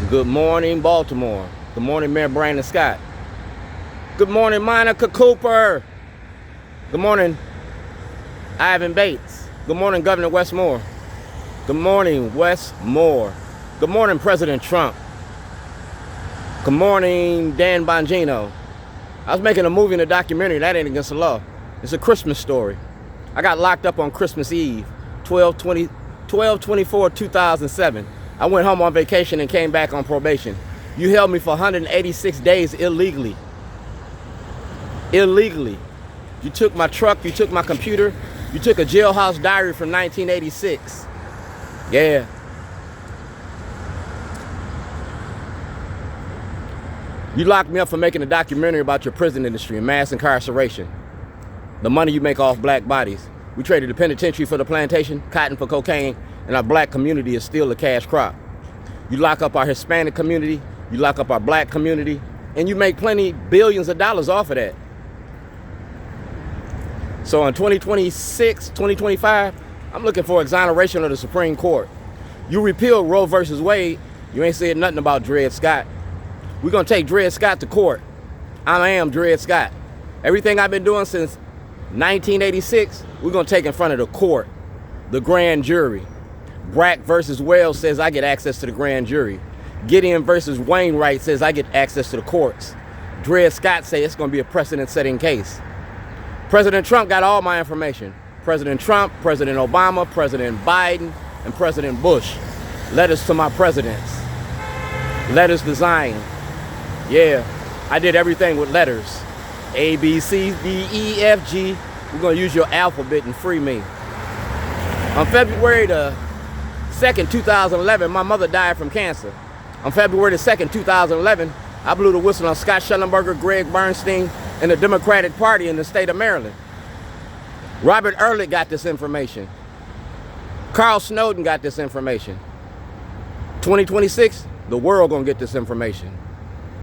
Good morning, Baltimore. Good morning, Mayor Brandon Scott. Good morning, Monica Cooper. Good morning, Ivan Bates. Good morning, Governor Westmore. Good morning, Westmore. Good morning, President Trump. Good morning, Dan Bongino. I was making a movie and a documentary. That ain't against the law. It's a Christmas story. I got locked up on Christmas Eve, 12/24/2007. I went home on vacation and came back on probation. You held me for 186 days illegally. Illegally. You took my truck, you took my computer, you took a jailhouse diary from 1986. Yeah. You locked me up for making a documentary about your prison industry and mass incarceration. The money you make off black bodies. We traded the penitentiary for the plantation, cotton for cocaine, and our black community is still a cash crop. You lock up our Hispanic community, you lock up our black community, and you make billions of dollars off of that. So in 2026, 2025, I'm looking for exoneration of the Supreme Court. You repealed Roe versus Wade, you ain't said nothing about Dred Scott. We're gonna take Dred Scott to court. I am Dred Scott. Everything I've been doing since 1986, we're gonna take in front of the court, the grand jury. Brack versus Wells says I get access to the grand jury. Gideon versus Wainwright says I get access to the courts. Dred Scott say it's gonna be a precedent-setting case. President Trump got all my information. President Trump, President Obama, President Biden, and President Bush. Letters to my presidents. Letters designed. Yeah, I did everything with letters. A, B, C, D, E, F, G. We're gonna use your alphabet and free me. On February the 2nd, 2011, my mother died from cancer. On February the 2nd, 2011, I blew the whistle on Scott Schellenberger, Greg Bernstein, and the Democratic Party in the state of Maryland. Robert Ehrlich got this information. Carl Snowden got this information. 2026, the world gonna get this information.